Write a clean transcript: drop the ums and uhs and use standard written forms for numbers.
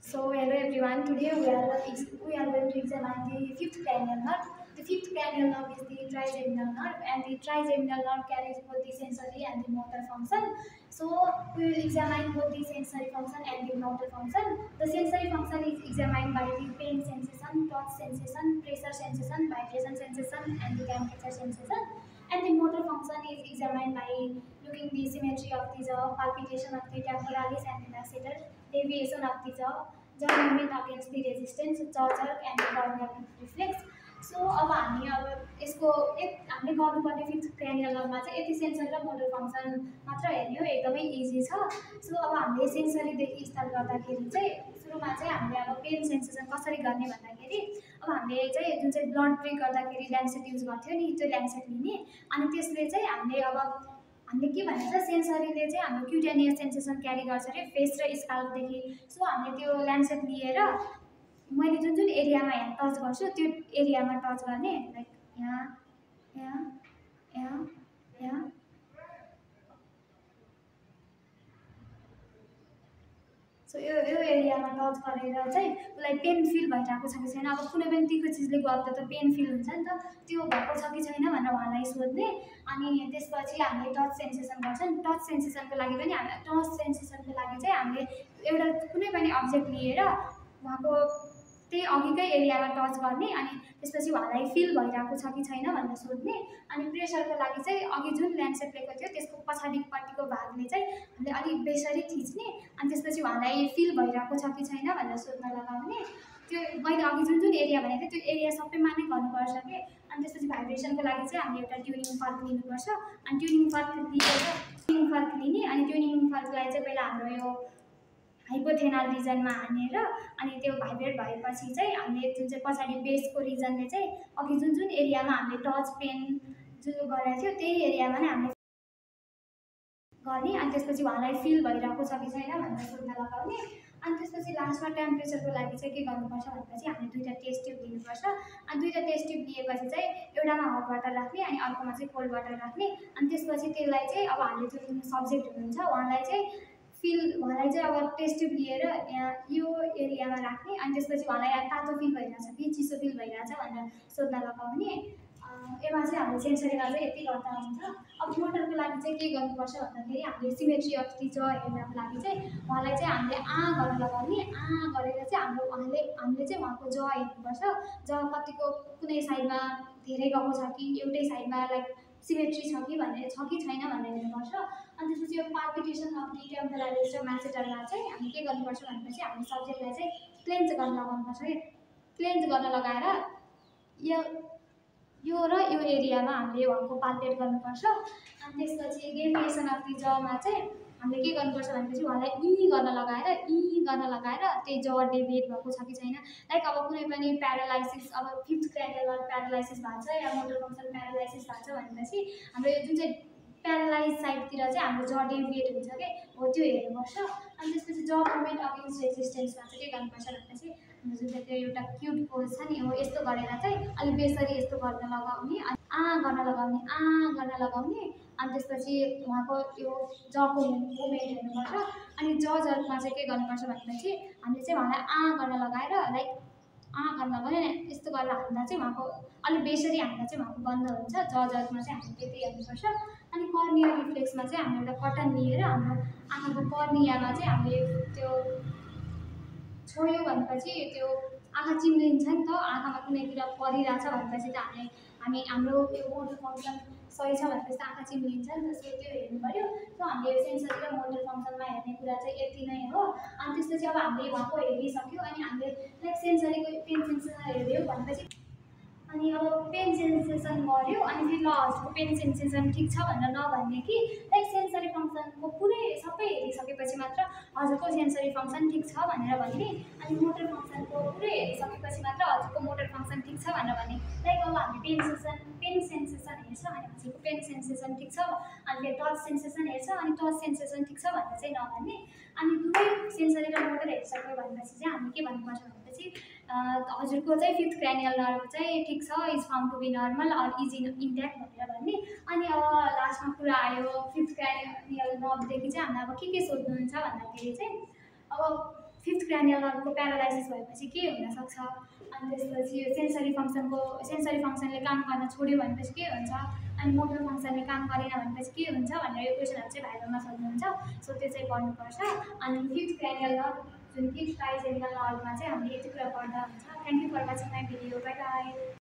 So hello everyone. Today we are going to examine the fifth cranial nerve. The fifth cranial nerve is the trigeminal nerve, and the trigeminal nerve carries both the sensory and the motor function. So we will examine both the sensory function and the motor function. The sensory function is examined by the pain sensation, touch sensation, pressure sensation, vibration sensation, and the temperature sensation. And the motor function is examined by looking the symmetry of the jaw, palpitation of the temporalis and the masseter, deviation of the jaw movement against the resistance, jaw jerk and the corneal reflex. So अब हामी अब यसको हामीले गर्नुपर्ने fifth cranial नर्भमा चाहिँ यति sensory र motor function मात्र हेर्ने हो, एकदमै इजी छ। सो अब हामीले सेन्सरीदेखि स्टार्ट गर्दाखेरि चाहिँ सुरुमा चाहिँ हामीले अब पेन सेन्सेसन कसरी गर्ने भन्दाखेरि अब हामीले चाहिँ जुन चाहिँ ब्लड प्रिक गर्दाखेरि ल्यान्सेट युज गर्थ्यो नि, त्यो ल्यान्सेट लिने अनि त्यसले चाहिँ हामीले अब हामीले के भन्छ सेन्सरीले चाहिँ हाम्रो क्युटेनियस सेन्सेसन क्यारी गर्छ अरे फेस र स्काल्पदेखि। सो हामीले त्यो ल्यान्सेट लिएर मैले जुन जुन एरियामा यहाँ टच गर्छु त्यो एरियामा टच गर्ने, लाइक यहाँ यहाँ यहाँ यहाँ सो यो एरियामा टच गरेर चाहिँ उसलाई पेन फिल भइरहेको छ कि छैन। अब कुनै पनि तिखो चिजले गर्दा त पेन फिल हुन्छ नि त, त्यो भएको छ कि छैन भनेर उहाँलाई सोध्ने। अनि त्यसपछि हामीले टच सेन्सेसन गर्छौँ। टच सेन्सेसनको लागि पनि चाहिँ हामीले एउटा कुनै पनि अब्जेक्ट लिएर उहाँको त्यही अघिकै एरियामा टच गर्ने अनि त्यसपछि उहाँलाई फिल भइरहेको छ कि छैन भनेर सोध्ने। अनि प्रेसरको लागि चाहिँ अघि जुन ल्यान्सेट लिएको थियो त्यसको पछाडिपट्टिको भागले चाहिँ हामीले अलिक बेसरी थिच्ने अनि त्यसपछि उहाँलाई फिल भइरहेको छ कि छैन भनेर सोध्न लगाउने। त्यो मैले अघि जुन जुन एरिया भनेको थिएँ त्यो एरिया सबैमा नै गर्नुपर्छ कि। अनि त्यसपछि भाइब्रेसनको लागि चाहिँ हामीले एउटा ट्युनिङ फर्क लिनुपर्छ। अनि ट्युनिङ फर्क लिने अनि ट्युनिङ फर्कलाई चाहिँ पहिला हाम्रो यो हाइपोथेनल रिजनमा हानेर अनि त्यो भाइब्रेट भएपछि चाहिँ हामीले जुन चाहिँ पछाडि बेसको रिजनले चाहिँ अघि जुन जुन एरियामा हामीले टच पेन जुन गरेको थियो त्यही एरियामा नै हामीले गर्ने। अनि त्यसपछि उहाँलाई फिल भइरहेको छ कि छैन भनेर सोध्न लगाउने। अनि त्यसपछि लास्टमा टेम्परेचरको लागि चाहिँ के गर्नुपर्छ भनेपछि हामीले दुईवटा टेस्ट ट्युब लिनुपर्छ। अनि दुईवटा टेस्ट ट्युब लिएपछि चाहिँ एउटामा हट वाटर राख्ने अनि अर्कोमा चाहिँ कोल्ड वाटर राख्ने। अनि त्यसपछि त्यसलाई चाहिँ अब हामीले जुन सब्जेक्ट हुनुहुन्छ उहाँलाई चाहिँ अब टेस्ट ट्युब लिएर यहाँ यो एरियामा राख्ने अनि त्यसपछि उहाँलाई तातो फिल भइरहेछ कि चिसो फिल भइरहेछ भनेर सोध्न लगाउने। यसमा चाहिँ हामीले सेन्सरीमा चाहिँ यति गर्दा हुन्छ। अब मोटरको लागि चाहिँ के गर्नुपर्छ भन्दाखेरि हामीले सिमेट्री अफ दि ज हेर्नको लागि चाहिँ उहाँलाई चाहिँ हामीले गर्न लगाउने। गरेर चाहिँ हामीले चाहिँ उहाँको ज हेर्नुपर्छ। ज कतिको कुनै साइडमा धेरै गएको छ कि एउटै साइडमा लाइक सिमेट्री छ कि छैन भनेर हेर्नुपर्छ। अनि त्यसपछि यो पाल्पिटेसन अफ दि टेम्पोरालिस र म्यासेटरमा चाहिँ हामी के गर्नुपर्छ भनेपछि हामीले सब्जेक्टलाई चाहिँ क्लेन्ज गर्न लगाउनुपर्छ कि। क्लेन्ज गर्न लगाएर यो र यो एरियामा हामीले उहाँको पाल्पेट गर्नुपर्छ। अनि त्यसपछि डेभिएसन अफ दि जमा चाहिँ हामीले के गर्नुपर्छ भनेपछि उहाँलाई गर्न लगाएर त्यही ज डेभिएट भएको छ कि छैन। लाइक अब कुनै पनि प्यारालाइसिस, अब फिफ्थ क्रेनियल नर्भ प्यारालाइसिस भएको छ या मोटर फङ्सन प्यारालाइसिस भएको छ भनेपछि हाम्रो यो जुन चाहिँ प्यारालाइज साइडतिर चाहिँ हाम्रो ज डेभिएट हुन्छ कि हो त्यो हेर्नुपर्छ। अनि त्यसपछि ज मुभमेन्ट अगेन्स्ट रेजिस्टेन्समा चाहिँ के गर्नुपर्छ भनेपछि जुन चाहिँ त्यो एउटा क्युट पोज छ नि हो यस्तो गरेर चाहिँ अलिक बेसरी यस्तो गर्न लगाउने गर्न लगाउने। अनि त्यसपछि उहाँको त्यो जको मुभमेन्ट हेर्नुपर्छ। अनि जर्कमा चाहिँ के गर्नुपर्छ भनेपछि हामीले चाहिँ उहाँलाई गर्न लगाएर लाइक गर्न लगाउने यस्तो गरेर हाल्दा चाहिँ उहाँको अलिक बेसरी हाल्दा चाहिँ उहाँको बन्द हुन्छ। जर्कमा चाहिँ हामीले त्यति हेर्नुपर्छ। अनि कर्नियल रिफ्लेक्समा चाहिँ हामीले एउटा कटन लिएर हाम्रो आँखाको कर्नियामा चाहिँ हामीले त्यो छोयो भनेपछि त्यो आँखा चिम्लिन्छ नि त, आँखामा कुनैतिर परिरहेछ भनेपछि त हाम्रो त्यो मोटर फङ्सन सही छ भनेपछि त आँखा चिम्लिन्छ नि त। सो त्यो हेर्नु पऱ्यो। सो हामीले सेन्सरी र मोटर फङ्सनमा हेर्ने कुरा चाहिँ यति नै हो। अनि त्यसपछि अब हामीले उहाँको हेरिसक्यो अनि हामीले लाइक सेन्सरीको पेन सेन्सेसन हेऱ्यो भनेपछि अनि अब पेन सेन्सेसन गऱ्यो अनि फेरि ल हजुरको पेन सेन्सेसन ठिक छ भनेर नभन्ने कि लाइक सेन्सरी फङ्सनको पुरै सबै हेरिसकेपछि मात्र हजुरको सेन्सरी फङ्सन ठिक छ भनेर भन्ने। अनि मोटर फङ्सनको पुरै हेरिसकेपछि मात्र हजुरको मोटर फङ्सन ठिक छ भनेर भन्ने। लाइक अब हामी पेन सेन्सेसन हेर्छ अनि हजुरको पेन सेन्सेसन ठिक छ अनि फेरि टच सेन्सेसन हेर्छ अनि टच सेन्सेसन ठिक छ भनेर चाहिँ नभन्ने। अनि दुवै सेन्सरी र मोटर हेरिसक्यो भनेपछि चाहिँ हामी के भन्नुपर्छ भनेपछि हजुरको चाहिँ फिफ्थ क्रेनियल नर्भ चाहिँ ठिक छ, is found to be normal or is intact भनेर भन्ने। अनि अब लास्टमा कुरा आयो फिफ्थ क्रेनियल नर्भदेखि चाहिँ हामीलाई अब के सोध्नुहुन्छ भन्दाखेरि चाहिँ अब फिफ्थ फिफ्थ क्रानियल नर्भको प्यारालाइसिस भएपछि के हुनसक्छ, अनि त्यसपछि यो सेन्सरी फङ्सनले काम गर्न छोड्यो भनेपछि के हुन्छ, अनि मोटर फङ्सनले काम गरेन भनेपछि के हुन्छ भनेर यो क्वेसनहरू चाहिँ भाइबामा सोध्नुहुन्छ। सो त्यो चाहिँ पढ्नुपर्छ। अनि फिफ्थ क्रानियल नर्भ जुन फिफ्थ ट्राइजेमिनल नर्भमा चाहिँ हामीले यति कुरा पढ्दा हुन्छ। Thank you for watching my video. Bye by.